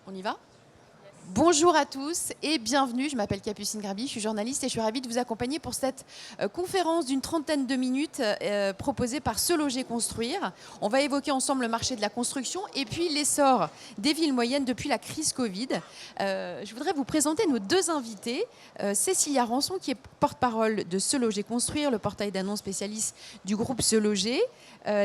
On y va ? Bonjour à tous et bienvenue, je m'appelle Capucine Graby, je suis journaliste et je suis ravie de vous accompagner pour cette conférence d'une 30aine de minutes proposée par Se Loger Construire. On va évoquer ensemble le marché de la construction et puis l'essor des villes moyennes depuis la crise Covid. Je voudrais vous présenter nos deux invités. Cécilia Rançon qui est porte-parole de Se Loger Construire, le portail d'annonces spécialiste du groupe Se Loger.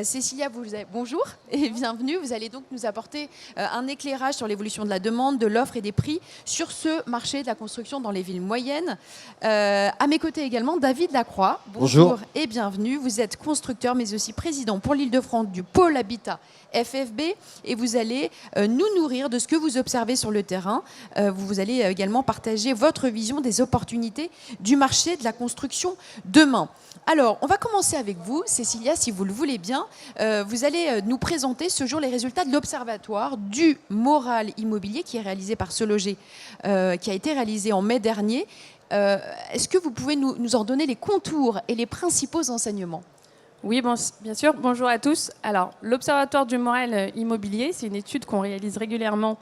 Cécilia, bonjour et bienvenue. Vous allez donc nous apporter un éclairage sur l'évolution de la demande, de l'offre et des prix sur ce marché de la construction dans les villes moyennes. À mes côtés également, David Lacroix. Bonjour et bienvenue. Vous êtes constructeur mais aussi président pour l'Île-de-France du pôle Habitat FFB et vous allez nous nourrir de ce que vous observez sur le terrain. Vous allez également partager votre vision des opportunités du marché de la construction demain. Alors, on va commencer avec vous, Cécilia, si vous le voulez bien. Vous allez nous présenter ce jour les résultats de l'Observatoire du moral immobilier qui est réalisé par Se Loger, qui a été réalisé en mai dernier. Est-ce que vous pouvez nous en donner les contours et les principaux enseignements ? Oui, bon, bien sûr. Bonjour à tous. Alors, l'Observatoire du moral immobilier, c'est une étude qu'on réalise régulièrement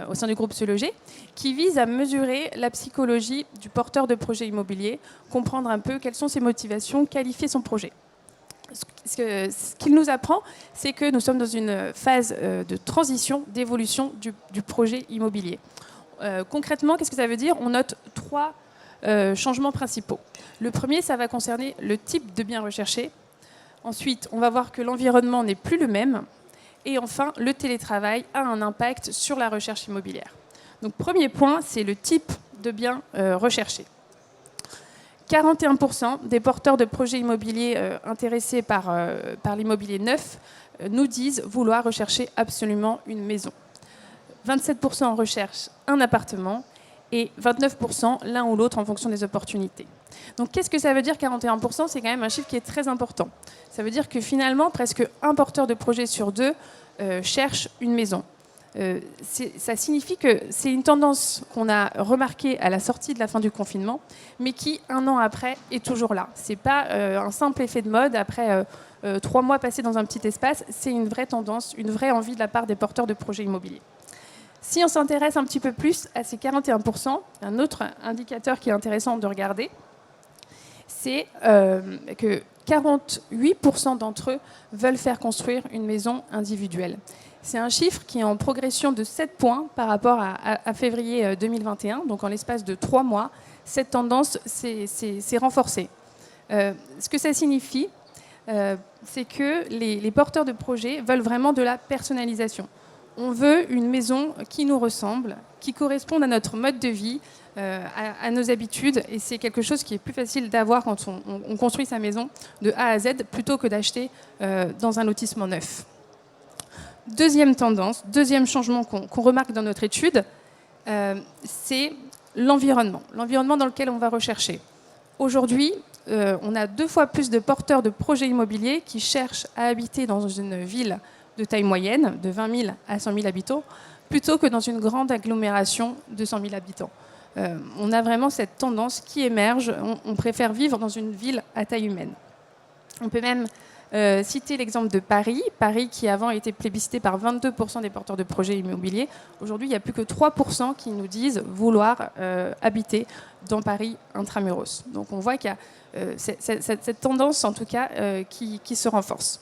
au sein du groupe Se Loger, qui vise à mesurer la psychologie du porteur de projet immobilier, comprendre un peu quelles sont ses motivations, qualifier son projet. Ce qu'il nous apprend, c'est que nous sommes dans une phase de transition, d'évolution du projet immobilier. Concrètement, qu'est-ce que ça veut dire ? On note trois changements principaux. Le premier, ça va concerner le type de bien recherché. Ensuite, on va voir que l'environnement n'est plus le même. Et enfin, le télétravail a un impact sur la recherche immobilière. Donc, premier point, c'est le type de bien recherché. 41% des porteurs de projets immobiliers intéressés par l'immobilier neuf nous disent vouloir rechercher absolument une maison. 27% recherchent un appartement et 29% l'un ou l'autre en fonction des opportunités. Donc qu'est-ce que ça veut dire 41%? C'est quand même un chiffre qui est très important. Ça veut dire que finalement, presque un porteur de projet sur deux cherche une maison. Ça signifie que c'est une tendance qu'on a remarquée à la sortie de la fin du confinement, mais qui, un an après, est toujours là. Ce n'est pas un simple effet de mode après 3 mois passés dans un petit espace, c'est une vraie tendance, une vraie envie de la part des porteurs de projets immobiliers. Si on s'intéresse un petit peu plus à ces 41%, un autre indicateur qui est intéressant de regarder, c'est que 48% d'entre eux veulent faire construire une maison individuelle. C'est un chiffre qui est en progression de 7 points par rapport à février 2021. Donc en l'espace de 3 mois, cette tendance s'est renforcée. Ce que ça signifie, c'est que les porteurs de projets veulent vraiment de la personnalisation. On veut une maison qui nous ressemble, qui corresponde à notre mode de vie, à nos habitudes. Et c'est quelque chose qui est plus facile d'avoir quand on construit sa maison de A à Z plutôt que d'acheter dans un lotissement neuf. Deuxième tendance, deuxième changement qu'on remarque dans notre étude, c'est l'environnement. L'environnement dans lequel on va rechercher. Aujourd'hui, on a 2 fois plus de porteurs de projets immobiliers qui cherchent à habiter dans une ville de taille moyenne, de 20 000 à 100 000 habitants, plutôt que dans une grande agglomération de 100 000 habitants. On a vraiment cette tendance qui émerge. On préfère vivre dans une ville à taille humaine. On peut même citer l'exemple de Paris. Paris qui avant était plébiscité par 22% des porteurs de projets immobiliers. Aujourd'hui, il n'y a plus que 3% qui nous disent vouloir habiter dans Paris intramuros. Donc on voit qu'il y a cette tendance, en tout cas, qui se renforce.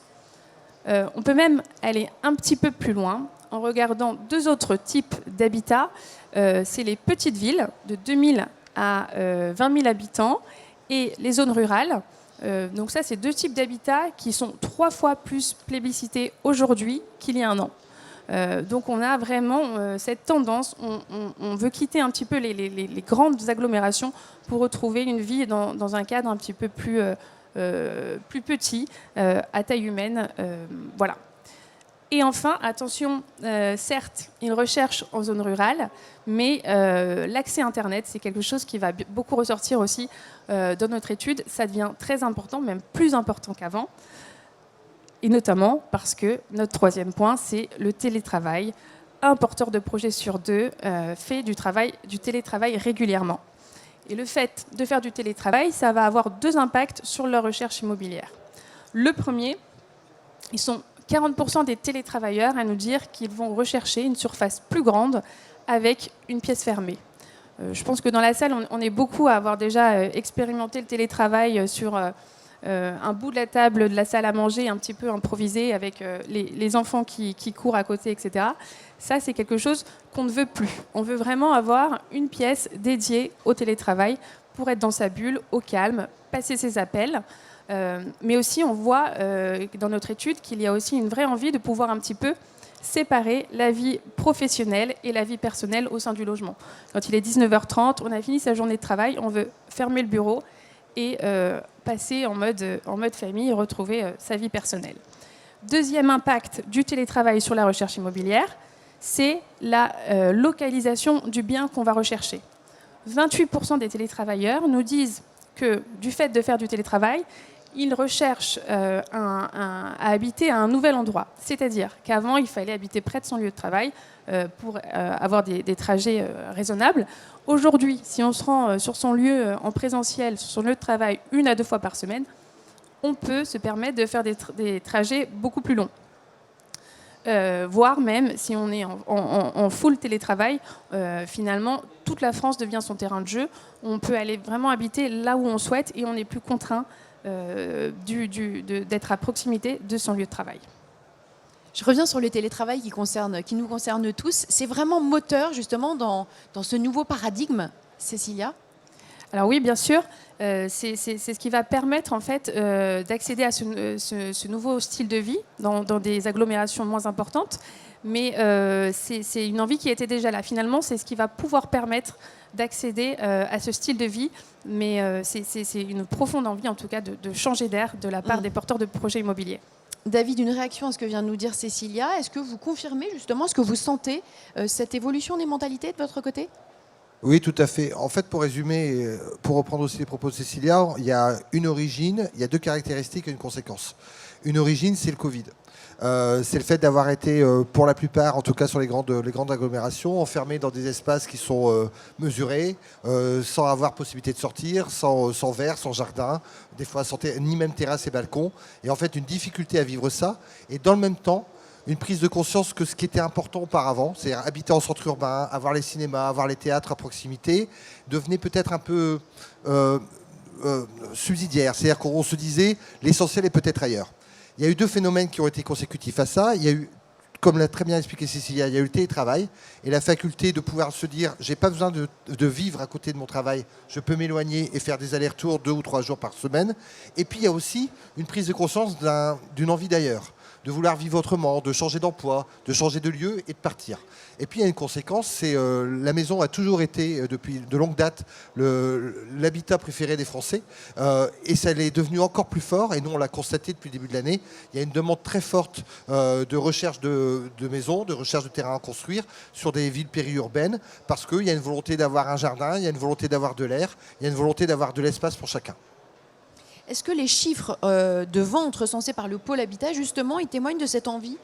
On peut même aller un petit peu plus loin en regardant 2 autres types d'habitats. C'est les petites villes de 2 000 à 20 000 habitants et les zones rurales. Donc ça, c'est 2 types d'habitats qui sont 3 fois plus plébiscités aujourd'hui qu'il y a un an. Donc on a vraiment cette tendance, on veut quitter un petit peu les grandes agglomérations pour retrouver une vie dans un cadre un petit peu plus petit, à taille humaine. Voilà. Et enfin, attention, certes, ils recherchent en zone rurale, mais l'accès Internet, c'est quelque chose qui va beaucoup ressortir aussi dans notre étude. Ça devient très important, même plus important qu'avant. Et notamment parce que notre 3e point, c'est le télétravail. Un porteur de projet sur 2 fait du télétravail régulièrement. Et le fait de faire du télétravail, ça va avoir 2 impacts sur leur recherche immobilière. Le premier, ils sont 40% des télétravailleurs à nous dire qu'ils vont rechercher une surface plus grande avec une pièce fermée. Je pense que dans la salle, on est beaucoup à avoir déjà expérimenté le télétravail sur un bout de la table de la salle à manger, un petit peu improvisé, avec les enfants qui courent à côté, etc. Ça, c'est quelque chose qu'on ne veut plus. On veut vraiment avoir une pièce dédiée au télétravail pour être dans sa bulle, au calme, passer ses appels. Mais aussi, on voit dans notre étude qu'il y a aussi une vraie envie de pouvoir un petit peu séparer la vie professionnelle et la vie personnelle au sein du logement. Quand il est 19h30, on a fini sa journée de travail, on veut fermer le bureau et passer en mode famille et retrouver sa vie personnelle. Deuxième impact du télétravail sur la recherche immobilière, c'est la localisation du bien qu'on va rechercher. 28% des télétravailleurs nous disent que du fait de faire du télétravail, ils recherchent à habiter à un nouvel endroit. C'est-à-dire qu'avant, il fallait habiter près de son lieu de travail pour avoir des trajets raisonnables. Aujourd'hui, si on se rend sur son lieu en présentiel, sur son lieu de travail 1 à 2 fois par semaine, on peut se permettre de faire des trajets beaucoup plus longs. Voire même, si on est en full télétravail, finalement, toute la France devient son terrain de jeu. On peut aller vraiment habiter là où on souhaite et on n'est plus contraint d'être à proximité de son lieu de travail. Je reviens sur le télétravail qui nous concerne tous. C'est vraiment moteur justement dans ce nouveau paradigme, Cécilia? Alors oui, bien sûr, c'est ce qui va permettre en fait d'accéder à ce nouveau style de vie dans des agglomérations moins importantes. Mais c'est une envie qui était déjà là. Finalement, c'est ce qui va pouvoir permettre d'accéder à ce style de vie. Mais c'est une profonde envie, en tout cas, de changer d'air de la part des porteurs de projets immobiliers. David, une réaction à ce que vient de nous dire Cécilia. Est-ce que vous confirmez justement, est-ce que vous sentez cette évolution des mentalités de votre côté ? Oui, tout à fait. En fait, pour résumer, pour reprendre aussi les propos de Cécilia, il y a une origine, il y a 2 caractéristiques et une conséquence. Une origine, c'est le Covid. C'est le fait d'avoir été, pour la plupart, en tout cas sur les grandes agglomérations, enfermés dans des espaces qui sont mesurés, sans avoir possibilité de sortir, sans verre, sans jardin, des fois ni même terrasse et balcon. Et en fait, une difficulté à vivre ça. Et dans le même temps, une prise de conscience que ce qui était important auparavant, c'est-à-dire habiter en centre urbain, avoir les cinémas, avoir les théâtres à proximité, devenait peut-être un peu subsidiaire. C'est-à-dire qu'on se disait, l'essentiel est peut-être ailleurs. Il y a eu 2 phénomènes qui ont été consécutifs à ça. Il y a eu, comme l'a très bien expliqué Cécilia, il y a eu le télétravail et la faculté de pouvoir se dire, j'ai pas besoin de vivre à côté de mon travail, je peux m'éloigner et faire des allers-retours 2 ou 3 jours par semaine. Et puis il y a aussi une prise de conscience d'une envie d'ailleurs, de vouloir vivre autrement, de changer d'emploi, de changer de lieu et de partir. Et puis il y a une conséquence, c'est la maison a toujours été, depuis de longue date, l'habitat préféré des Français. Et ça l'est devenu encore plus fort, et nous on l'a constaté depuis le début de l'année. Il y a une demande très forte de recherche de maisons, de recherche de terrains à construire sur des villes périurbaines, parce qu'il y a une volonté d'avoir un jardin, il y a une volonté d'avoir de l'air, il y a une volonté d'avoir de l'espace pour chacun. Est-ce que les chiffres de vente recensés par le pôle habitat, justement, ils témoignent de cette envie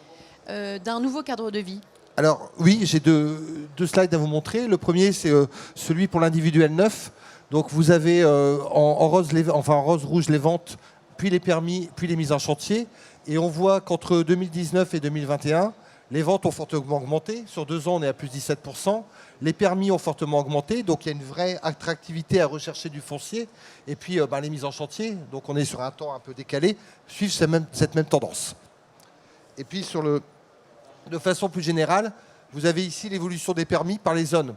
d'un nouveau cadre de vie ? Alors oui, j'ai deux slides à vous montrer. Le premier, c'est celui pour l'individuel neuf. Donc vous avez en rose-rouge les ventes, puis les permis, puis les mises en chantier. Et on voit qu'entre 2019 et 2021, les ventes ont fortement augmenté. Sur 2 ans, on est à plus 17%. Les permis ont fortement augmenté. Donc il y a une vraie attractivité à rechercher du foncier. Et puis les mises en chantier, donc on est sur un temps un peu décalé, suivent cette même tendance. Et puis de façon plus générale, vous avez ici l'évolution des permis par les zones.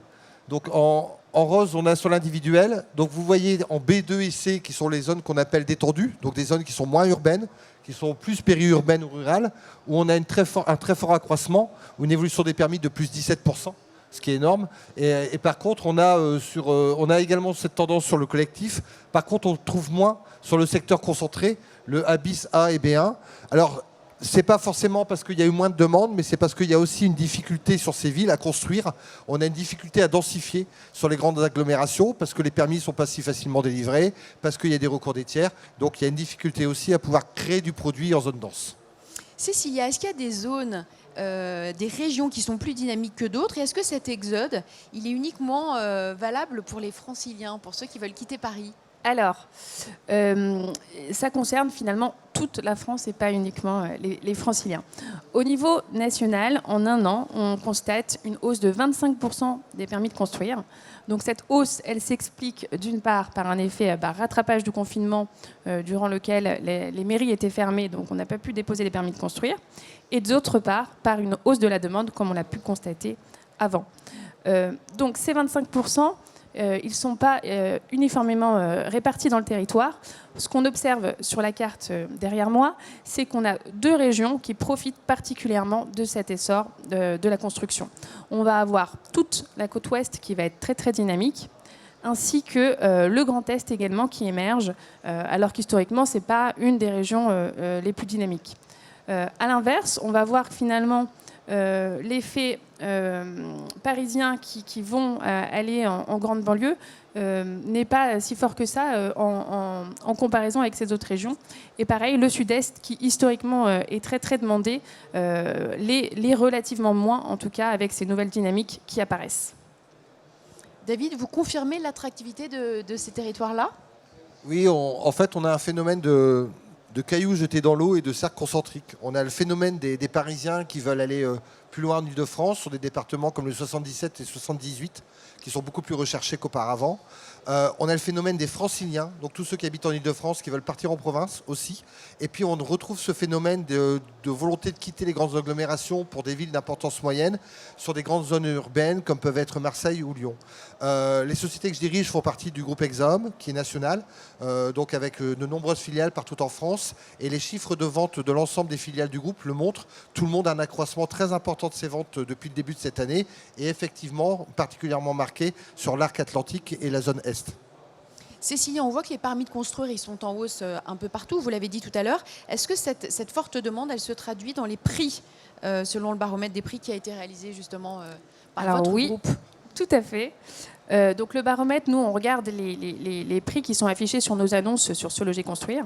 Donc en rose, on a sur l'individuel. Donc vous voyez en B2 et C qui sont les zones qu'on appelle détendues, donc des zones qui sont moins urbaines, qui sont plus périurbaines ou rurales, où on a un très fort accroissement, ou une évolution des permis de plus 17%, ce qui est énorme. Et par contre, on a également cette tendance sur le collectif. Par contre, on trouve moins sur le secteur concentré, le A bis A et B1. Alors, c'est pas forcément parce qu'il y a eu moins de demandes, mais c'est parce qu'il y a aussi une difficulté sur ces villes à construire. On a une difficulté à densifier sur les grandes agglomérations parce que les permis ne sont pas si facilement délivrés, parce qu'il y a des recours des tiers. Donc il y a une difficulté aussi à pouvoir créer du produit en zone dense. Cécilia, est-ce qu'il y a des zones, des régions qui sont plus dynamiques que d'autres? Et est-ce que cet exode, il est uniquement valable pour les franciliens, pour ceux qui veulent quitter Paris? Alors, ça concerne finalement toute la France et pas uniquement les franciliens. Au niveau national, en un an, on constate une hausse de 25% des permis de construire. Donc cette hausse, elle s'explique d'une part par un effet rattrapage du confinement durant lequel les mairies étaient fermées, donc on n'a pas pu déposer les permis de construire, et d'autre part par une hausse de la demande, comme on l'a pu constater avant. Donc ces 25%, ils ne sont pas uniformément répartis dans le territoire. Ce qu'on observe sur la carte derrière moi, c'est qu'on a 2 régions qui profitent particulièrement de cet essor de la construction. On va avoir toute la côte ouest qui va être très très dynamique, ainsi que le Grand Est également qui émerge, alors qu'historiquement, ce n'est pas une des régions les plus dynamiques. À l'inverse, on va voir finalement l'effet parisien qui vont aller en grande banlieue n'est pas si fort que ça en comparaison avec ces autres régions. Et pareil, le sud-est, qui historiquement est très très demandé, l'est relativement moins, en tout cas avec ces nouvelles dynamiques qui apparaissent. David, vous confirmez l'attractivité de ces territoires-là? Oui, en fait, on a un phénomène de cailloux jetés dans l'eau et de cercles concentriques. On a le phénomène des Parisiens qui veulent aller plus loin en Ile-de-France, sur des départements comme le 77 et 78, qui sont beaucoup plus recherchés qu'auparavant. On a le phénomène des franciliens, donc tous ceux qui habitent en Ile-de-France, qui veulent partir en province aussi. Et puis on retrouve ce phénomène de volonté de quitter les grandes agglomérations pour des villes d'importance moyenne, sur des grandes zones urbaines comme peuvent être Marseille ou Lyon. Les sociétés que je dirige font partie du groupe Exaum, qui est national, donc avec de nombreuses filiales partout en France. Et les chiffres de vente de l'ensemble des filiales du groupe le montrent. Tout le monde a un accroissement très important de ses ventes depuis le début de cette année, et effectivement particulièrement marqué sur l'arc atlantique et la zone Est. Cécilia, on voit que les permis de construire, ils sont en hausse un peu partout, vous l'avez dit tout à l'heure. Est-ce que cette forte demande, elle se traduit dans les prix, selon le baromètre des prix qui a été réalisé justement par votre groupe? Tout à fait. Donc le baromètre, nous, on regarde les prix qui sont affichés sur nos annonces sur Se Loger Construire.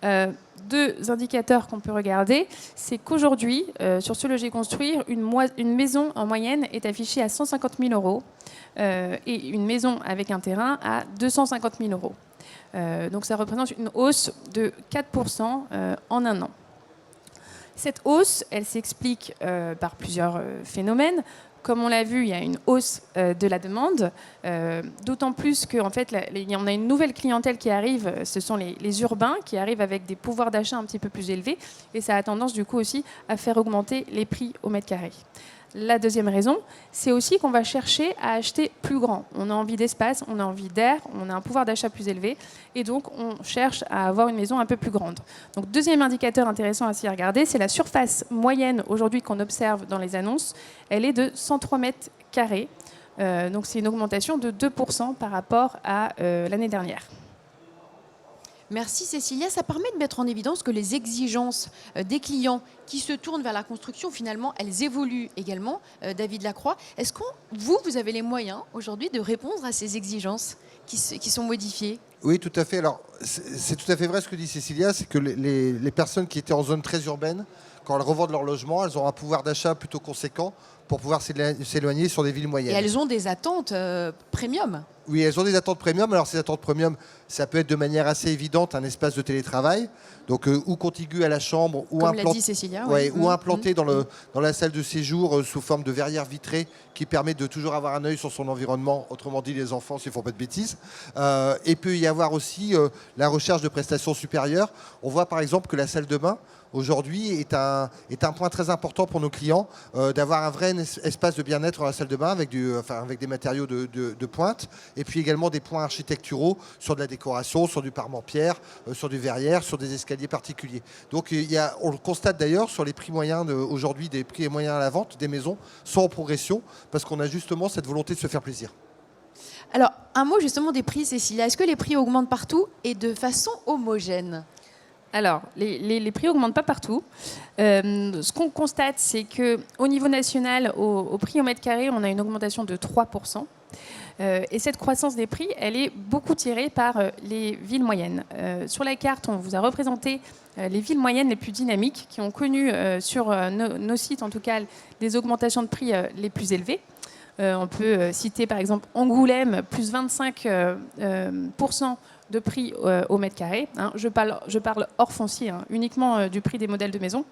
2 indicateurs qu'on peut regarder, c'est qu'aujourd'hui, sur Se Loger Construire, une maison en moyenne est affichée à 150 000 euros et une maison avec un terrain à 250 000 euros. Donc ça représente une hausse de 4% en un an. Cette hausse, elle s'explique par plusieurs phénomènes. Comme on l'a vu, il y a une hausse de la demande, d'autant plus qu'en fait, on a une nouvelle clientèle qui arrive, ce sont les urbains qui arrivent avec des pouvoirs d'achat un petit peu plus élevés, et ça a tendance du coup aussi à faire augmenter les prix au mètre carré. La deuxième raison, c'est aussi qu'on va chercher à acheter plus grand. On a envie d'espace, on a envie d'air, on a un pouvoir d'achat plus élevé, et donc on cherche à avoir une maison un peu plus grande. Donc deuxième indicateur intéressant à s'y regarder, c'est la surface moyenne aujourd'hui qu'on observe dans les annonces. Elle est de 103 mètres carrés, donc c'est une augmentation de 2% par rapport à l'année dernière. Merci Cécilia. Ça permet de mettre en évidence que les exigences des clients qui se tournent vers la construction, finalement, elles évoluent également. David Lacroix, est-ce que vous avez les moyens aujourd'hui de répondre à ces exigences qui sont modifiées? Oui, tout à fait. Alors, c'est tout à fait vrai ce que dit Cécilia, c'est que les personnes qui étaient en zone très urbaine, quand elles revendent leur logement, elles ont un pouvoir d'achat plutôt conséquent pour pouvoir s'éloigner sur des villes moyennes. Et elles ont des attentes premium. Oui, elles ont des attentes premium. Alors ces attentes premium, ça peut être de manière assez évidente un espace de télétravail, donc ou contigu à la chambre, ou comme l'a dit Cécilia, ou implanté dans la salle de séjour sous forme de verrière vitrée qui permet de toujours avoir un œil sur son environnement. Autrement dit, les enfants, s'ils ne font pas de bêtises. Et peut y avoir aussi la recherche de prestations supérieures. On voit par exemple que la salle de bain aujourd'hui est un point très important pour nos clients, d'avoir un vrai espace de bien-être dans la salle de bain avec des matériaux de pointe, et puis également des points architecturaux sur de la décoration, sur du parement-pierre, sur du verrière, sur des escaliers particuliers. Donc on le constate d'ailleurs sur les prix moyens aujourd'hui, des prix moyens à la vente des maisons sont en progression parce qu'on a justement cette volonté de se faire plaisir. Alors, un mot justement des prix, Cécilia. Est-ce que les prix augmentent partout et de façon homogène ? Alors, les prix n'augmentent pas partout. Ce qu'on constate, c'est qu'au niveau national, au prix au mètre carré, on a une augmentation de 3%. Et cette croissance des prix, elle est beaucoup tirée par les villes moyennes. Sur la carte, on vous a représenté les villes moyennes les plus dynamiques, qui ont connu sur nos sites, en tout cas, des augmentations de prix les plus élevées. On peut citer par exemple Angoulême, plus 25% de prix au mètre carré. Hein. Je parle hors foncier, hein, uniquement du prix des modèles de maison.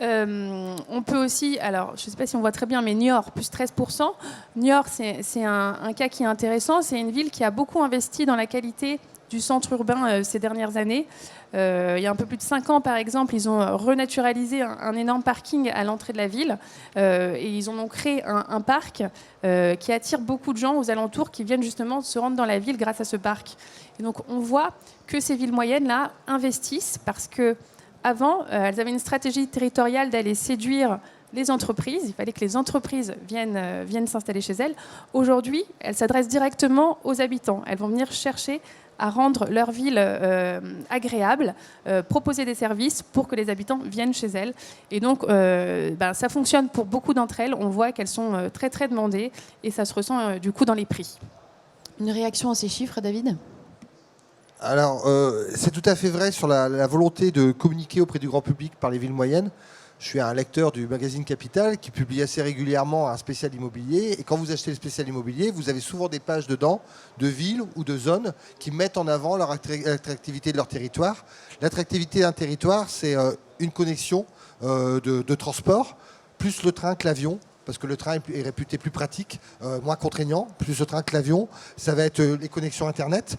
On peut aussi, alors je ne sais pas si on voit très bien, mais Niort, plus 13%. Niort, c'est un cas qui est intéressant. C'est une ville qui a beaucoup investi dans la qualité du centre urbain ces dernières années. Il y a un peu plus de 5 ans, par exemple, ils ont renaturalisé un énorme parking à l'entrée de la ville et ils en ont créé un parc qui attire beaucoup de gens aux alentours qui viennent justement se rendre dans la ville grâce à ce parc. Et donc on voit que ces villes moyennes-là investissent parce que avant, elles avaient une stratégie territoriale d'aller séduire les entreprises. Il fallait que les entreprises viennent s'installer chez elles. Aujourd'hui, elles s'adressent directement aux habitants. Elles vont venir chercher à rendre leur ville agréable, proposer des services pour que les habitants viennent chez elles. Et donc, ça fonctionne pour beaucoup d'entre elles. On voit qu'elles sont très, très demandées et ça se ressent du coup dans les prix. Une réaction à ces chiffres, David ? Alors, c'est tout à fait vrai sur la volonté de communiquer auprès du grand public par les villes moyennes. Je suis un lecteur du magazine Capital qui publie assez régulièrement un spécial immobilier. Et quand vous achetez le spécial immobilier, vous avez souvent des pages dedans de villes ou de zones qui mettent en avant l'attractivité de leur territoire. L'attractivité d'un territoire, c'est une connexion de transport, plus le train que l'avion. Parce que le train est réputé plus pratique, moins contraignant, plus le train que l'avion. Ça va être les connexions Internet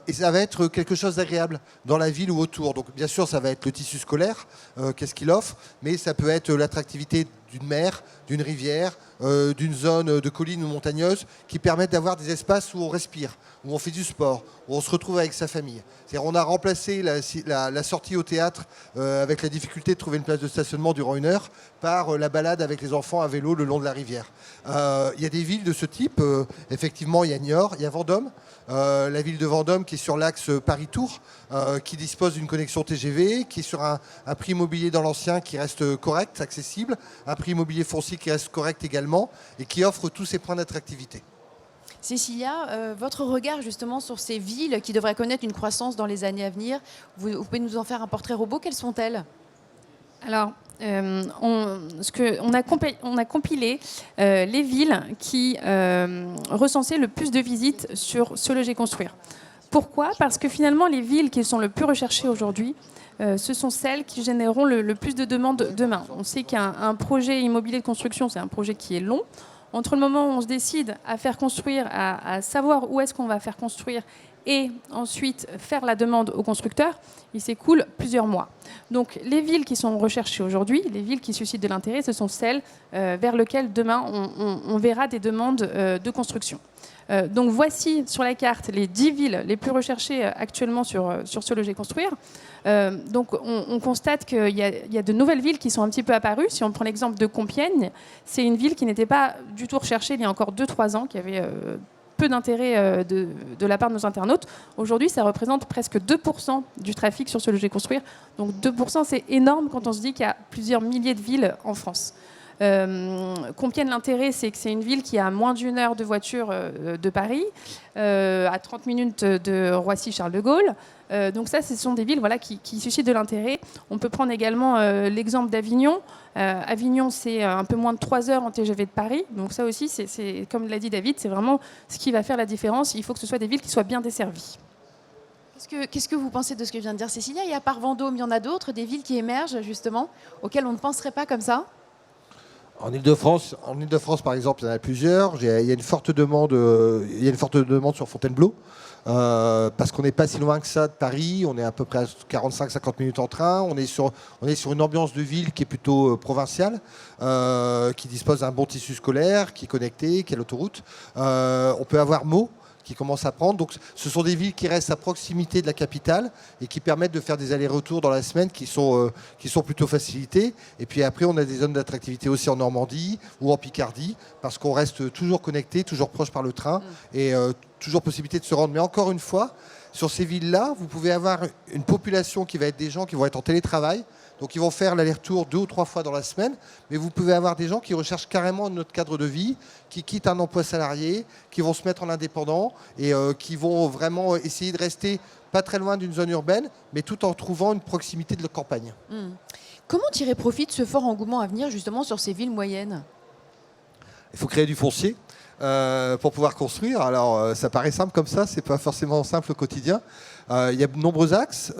et ça va être quelque chose d'agréable dans la ville ou autour. Donc bien sûr, ça va être le tissu scolaire, qu'est-ce qu'il offre, mais ça peut être l'attractivité d'une mer, d'une rivière, d'une zone de collines ou montagneuse qui permettent d'avoir des espaces où on respire, où on fait du sport, où on se retrouve avec sa famille. C'est-à-dire on a remplacé la sortie au théâtre avec la difficulté de trouver une place de stationnement durant 1 heure par la balade avec les enfants à vélo le long de la rivière. Il y a des villes de ce type. Effectivement, il y a Niort, il y a Vendôme. La ville de Vendôme qui est sur l'axe Paris-Tours, qui dispose d'une connexion TGV, qui est sur un prix immobilier dans l'ancien qui reste correct, accessible, un prix immobilier foncier qui reste correct également, et qui offre tous ces points d'attractivité. Cécilia, votre regard justement sur ces villes qui devraient connaître une croissance dans les années à venir, vous pouvez nous en faire un portrait robot, quelles sont-elles ? Alors, on a compilé les villes qui recensaient le plus de visites sur Se Loger Construire. Pourquoi ? Parce que finalement, les villes qui sont le plus recherchées aujourd'hui, ce sont celles qui généreront le plus de demandes demain. On sait qu'un projet immobilier de construction, c'est un projet qui est long. Entre le moment où on se décide à faire construire, à savoir où est-ce qu'on va faire construire et ensuite faire la demande au constructeur, il s'écoule plusieurs mois. Donc les villes qui sont recherchées aujourd'hui, les villes qui suscitent de l'intérêt, ce sont celles vers lesquelles demain on verra des demandes de construction. Donc voici sur la carte les 10 villes les plus recherchées actuellement sur Se Loger Construire. Donc on constate qu'il y a de nouvelles villes qui sont un petit peu apparues. Si on prend l'exemple de Compiègne, c'est une ville qui n'était pas du tout recherchée il y a encore 2-3 ans, qui avait peu d'intérêt de la part de nos internautes. Aujourd'hui, ça représente presque 2% du trafic sur Se Loger Construire. Donc 2%, c'est énorme quand on se dit qu'il y a plusieurs milliers de villes en France. Compiègne, l'intérêt, c'est que c'est une ville qui est à moins d'1 heure de voiture de Paris, à 30 minutes de Roissy-Charles de Gaulle. Donc ça, ce sont des villes qui suscitent de l'intérêt. On peut prendre également l'exemple d'Avignon. Avignon, c'est un peu moins de 3 heures en TGV de Paris. Donc ça aussi, c'est comme l'a dit David, c'est vraiment ce qui va faire la différence. Il faut que ce soit des villes qui soient bien desservies. Qu'est-ce que vous pensez de ce que vient de dire Cécilia ? Et à part Vendôme, il y en a d'autres, des villes qui émergent justement, auxquelles on ne penserait pas comme ça ? En Ile-de-France, par exemple, il y en a plusieurs. Il y a une forte demande sur Fontainebleau, parce qu'on n'est pas si loin que ça de Paris. On est à peu près à 45-50 minutes en train. On est sur une ambiance de ville qui est plutôt provinciale, qui dispose d'un bon tissu scolaire, qui est connecté, qui a l'autoroute. On peut avoir Meaux, qui commence à prendre. Donc, ce sont des villes qui restent à proximité de la capitale et qui permettent de faire des allers-retours dans la semaine qui sont plutôt facilités. Et puis après, on a des zones d'attractivité aussi en Normandie ou en Picardie, parce qu'on reste toujours connecté, toujours proche par le train et toujours possibilité de se rendre. Mais encore une fois, sur ces villes-là, vous pouvez avoir une population qui va être des gens qui vont être en télétravail. Donc ils vont faire l'aller-retour 2 ou 3 fois dans la semaine, mais vous pouvez avoir des gens qui recherchent carrément notre cadre de vie, qui quittent un emploi salarié, qui vont se mettre en indépendant et qui vont vraiment essayer de rester pas très loin d'une zone urbaine, mais tout en trouvant une proximité de la campagne. Comment tirer profit de ce fort engouement à venir justement sur ces villes moyennes ? Il faut créer du foncier pour pouvoir construire. Alors, ça paraît simple comme ça, c'est pas forcément simple au quotidien. Il y a de nombreux axes.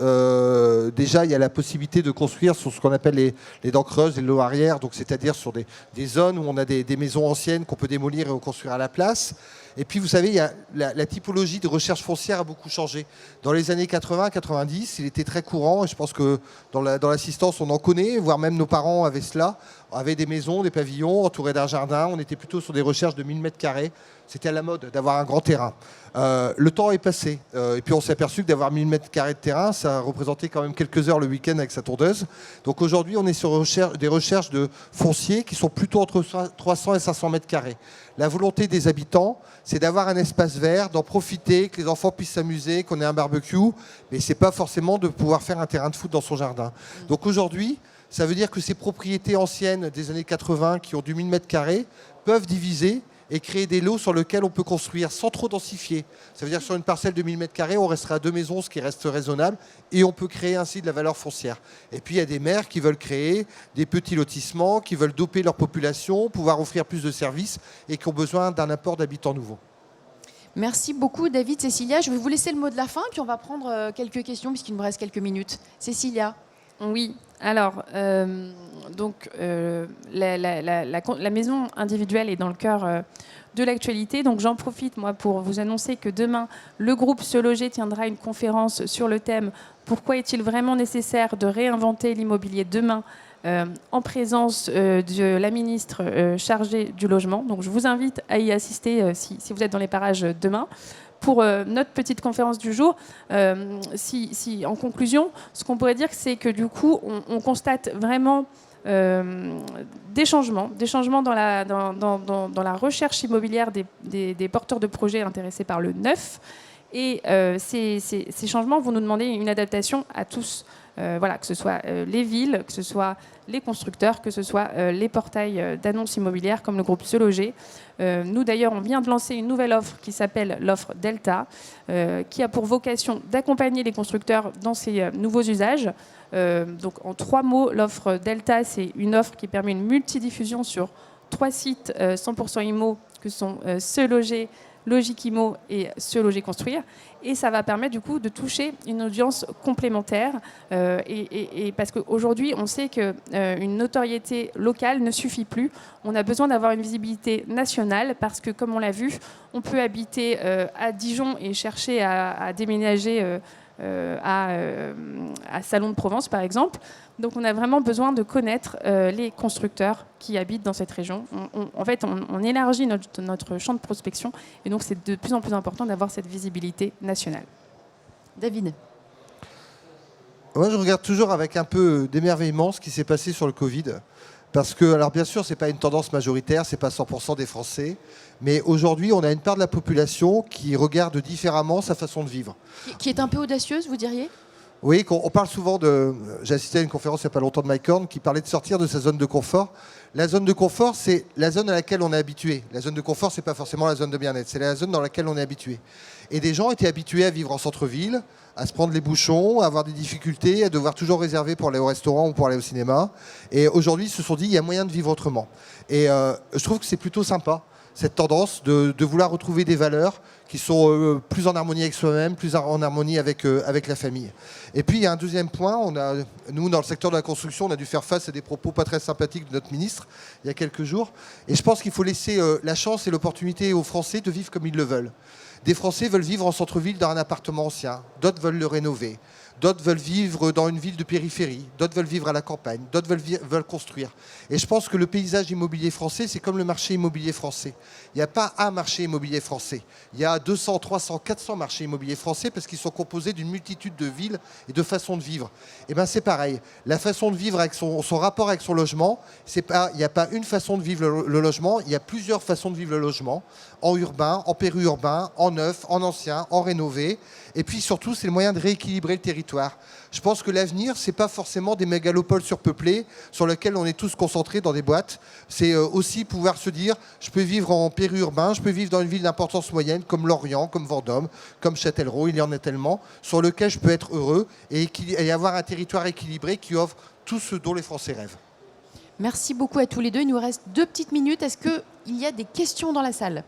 Déjà, il y a la possibilité de construire sur ce qu'on appelle les dents creuses, les lots arrière, donc c'est-à-dire sur des zones où on a des maisons anciennes qu'on peut démolir et reconstruire à la place. Et puis, vous savez, il y a la typologie de recherche foncière a beaucoup changé. Dans les années 80-90, il était très courant, et je pense que dans l'assistance, on en connaît, voire même nos parents avaient cela, avaient des maisons, des pavillons entourés d'un jardin. On était plutôt sur des recherches de 1000 m². C'était à la mode d'avoir un grand terrain. Le temps est passé. Et puis, on s'est aperçu que d'avoir 1000 m² de terrain, ça représentait quand même quelques heures le week-end avec sa tondeuse. Donc, aujourd'hui, on est sur des recherches de foncier qui sont plutôt entre 300 et 500 m². La volonté des habitants, c'est d'avoir un espace vert, d'en profiter, que les enfants puissent s'amuser, qu'on ait un barbecue, mais ce n'est pas forcément de pouvoir faire un terrain de foot dans son jardin. Donc aujourd'hui, ça veut dire que ces propriétés anciennes des années 80 qui ont du 1000 m² peuvent diviser et créer des lots sur lesquels on peut construire sans trop densifier. Ça veut dire que sur une parcelle de 1000 m², on restera à 2 maisons, ce qui reste raisonnable, et on peut créer ainsi de la valeur foncière. Et puis il y a des maires qui veulent créer des petits lotissements, qui veulent doper leur population, pouvoir offrir plus de services et qui ont besoin d'un apport d'habitants nouveaux. Merci beaucoup David, Cécilia. Je vais vous laisser le mot de la fin, puis on va prendre quelques questions puisqu'il nous reste quelques minutes. Cécilia. Oui, alors, la maison individuelle est dans le cœur de l'actualité. Donc j'en profite, moi, pour vous annoncer que demain, le groupe Se Loger tiendra une conférence sur le thème « Pourquoi est-il vraiment nécessaire de réinventer l'immobilier demain ?» en présence de la ministre chargée du logement. Donc je vous invite à y assister si vous êtes dans les parages demain. Pour notre petite conférence du jour, en conclusion, ce qu'on pourrait dire, c'est que du coup, on constate vraiment des changements dans la recherche immobilière des porteurs de projets intéressés par le neuf. Et ces changements vont nous demander une adaptation à tous. Voilà, que ce soit les villes, que ce soit les constructeurs, que ce soit les portails d'annonces immobilières comme le groupe Se Loger. Nous, d'ailleurs, on vient de lancer une nouvelle offre qui s'appelle l'offre Delta, qui a pour vocation d'accompagner les constructeurs dans ces nouveaux usages. Donc, en 3 mots, l'offre Delta, c'est une offre qui permet une multidiffusion sur 3 sites 100% IMO, que sont Se Loger, Logic Immo et Se Loger Construire. Et ça va permettre du coup de toucher une audience complémentaire. Et parce qu'aujourd'hui, on sait qu'une notoriété locale ne suffit plus. On a besoin d'avoir une visibilité nationale parce que, comme on l'a vu, on peut habiter à Dijon et chercher à déménager à Salon de Provence, par exemple. Donc on a vraiment besoin de connaître les constructeurs qui habitent dans cette région. On élargit notre champ de prospection et donc c'est de plus en plus important d'avoir cette visibilité nationale. David. Moi, je regarde toujours avec un peu d'émerveillement ce qui s'est passé sur le Covid. Parce que, alors bien sûr, ce n'est pas une tendance majoritaire, ce n'est pas 100% des Français. Mais aujourd'hui, on a une part de la population qui regarde différemment sa façon de vivre. Qui est un peu audacieuse, vous diriez ? Oui, on parle souvent de... J'ai assisté à une conférence il n'y a pas longtemps de Mike Horn qui parlait de sortir de sa zone de confort. La zone de confort, c'est la zone à laquelle on est habitué. La zone de confort, ce n'est pas forcément la zone de bien-être, c'est la zone dans laquelle on est habitué. Et des gens étaient habitués à vivre en centre-ville, à se prendre les bouchons, à avoir des difficultés, à devoir toujours réserver pour aller au restaurant ou pour aller au cinéma. Et aujourd'hui, ils se sont dit, il y a moyen de vivre autrement. Et je trouve que c'est plutôt sympa, cette tendance de vouloir retrouver des valeurs qui sont plus en harmonie avec soi-même, plus en harmonie avec la famille. Et puis, il y a un deuxième point. Nous, dans le secteur de la construction, on a dû faire face à des propos pas très sympathiques de notre ministre il y a quelques jours. Et je pense qu'il faut laisser la chance et l'opportunité aux Français de vivre comme ils le veulent. Des Français veulent vivre en centre-ville dans un appartement ancien. D'autres veulent le rénover. D'autres veulent vivre dans une ville de périphérie. D'autres veulent vivre à la campagne. D'autres veulent construire. Et je pense que le paysage immobilier français, c'est comme le marché immobilier français. Il n'y a pas un marché immobilier français. Il y a 200, 300, 400 marchés immobiliers français parce qu'ils sont composés d'une multitude de villes et de façons de vivre. Et bien c'est pareil. La façon de vivre avec son rapport avec son logement, il n'y a pas une façon de vivre le logement. Il y a plusieurs façons de vivre le logement. En urbain, en périurbain, en neuf, en ancien, en rénové. Et puis surtout, c'est le moyen de rééquilibrer le territoire. Je pense que l'avenir, ce n'est pas forcément des mégalopoles surpeuplées sur lesquelles on est tous concentrés dans des boîtes. C'est aussi pouvoir se dire, je peux vivre en périurbain, je peux vivre dans une ville d'importance moyenne comme Lorient, comme Vendôme, comme Châtellerault, il y en a tellement, sur lequel je peux être heureux et avoir un territoire équilibré qui offre tout ce dont les Français rêvent. Merci beaucoup à tous les deux. Il nous reste 2 petites minutes. Est-ce que il y a des questions dans la salle?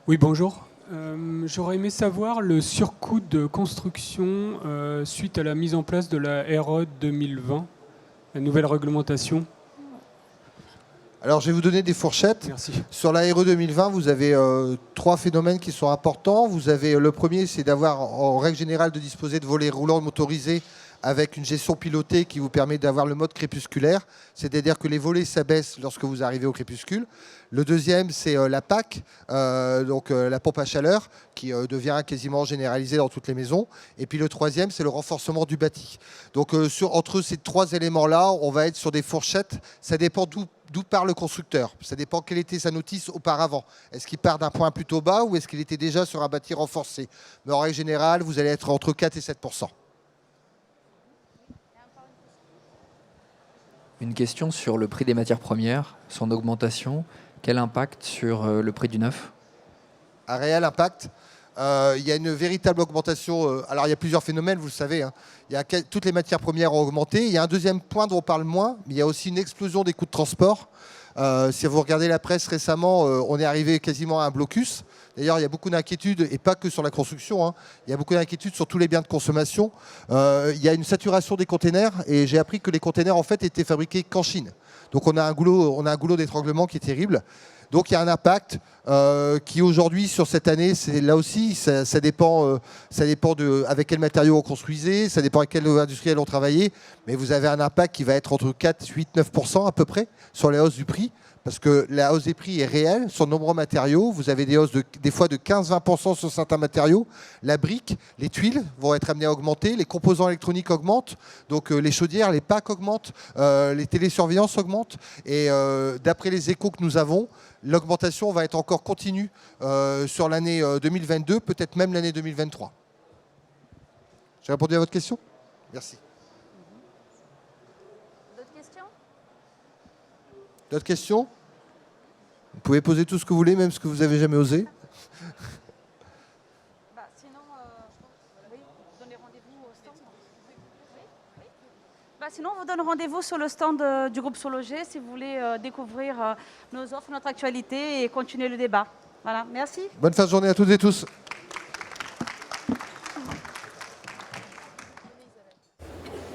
Oui, bonjour. J'aurais aimé savoir le surcoût de construction suite à la mise en place de la RE 2020, la nouvelle réglementation. Alors, je vais vous donner des fourchettes. Merci. Sur la RE 2020, vous avez 3 phénomènes qui sont importants. Vous avez le premier, c'est d'avoir, en règle générale, de disposer de volets roulants motorisés avec une gestion pilotée qui vous permet d'avoir le mode crépusculaire, c'est-à-dire que les volets s'abaissent lorsque vous arrivez au crépuscule. Le deuxième, c'est la PAC, la pompe à chaleur, qui devient quasiment généralisée dans toutes les maisons. Et puis le troisième, c'est le renforcement du bâti. Donc entre ces 3 éléments-là, on va être sur des fourchettes. Ça dépend d'où part le constructeur. Ça dépend quelle était sa notice auparavant. Est-ce qu'il part d'un point plutôt bas ou est-ce qu'il était déjà sur un bâti renforcé? Mais en règle générale, vous allez être entre 4 et 7%. Une question sur le prix des matières premières, son augmentation. Quel impact sur le prix du neuf? Un réel impact. Il y a une véritable augmentation. Alors, il y a plusieurs phénomènes, vous le savez. Toutes les matières premières ont augmenté. Il y a un deuxième point dont on parle moins, mais il y a aussi une explosion des coûts de transport. Si vous regardez la presse récemment, on est arrivé quasiment à un blocus. D'ailleurs, il y a beaucoup d'inquiétudes, et pas que sur la construction. Il y a beaucoup d'inquiétudes sur tous les biens de consommation. Il y a une saturation des containers, et j'ai appris que les containers, en fait, étaient fabriqués qu'en Chine. Donc, on a un goulot d'étranglement qui est terrible. Donc, il y a un impact qui, aujourd'hui, sur cette année, c'est là aussi, ça dépend avec quels matériaux on construisait, ça dépend avec quels industriels on travaillait. Mais vous avez un impact qui va être entre 4, 8, 9% à peu près sur les hausses du prix. Parce que la hausse des prix est réelle sur de nombreux matériaux. Vous avez des hausses des fois de 15-20% sur certains matériaux. La brique, les tuiles vont être amenées à augmenter. Les composants électroniques augmentent. Donc les chaudières, les packs augmentent. Les télésurveillances augmentent. Et d'après les échos que nous avons, l'augmentation va être encore continue sur l'année 2022, peut-être même l'année 2023. J'ai répondu à votre question? Merci. D'autres questions? Vous pouvez poser tout ce que vous voulez, même ce que vous n'avez jamais osé. Sinon, on vous donne rendez-vous sur le stand du groupe Sologer si vous voulez découvrir nos offres, notre actualité et continuer le débat. Voilà, merci. Bonne fin de journée à toutes et tous.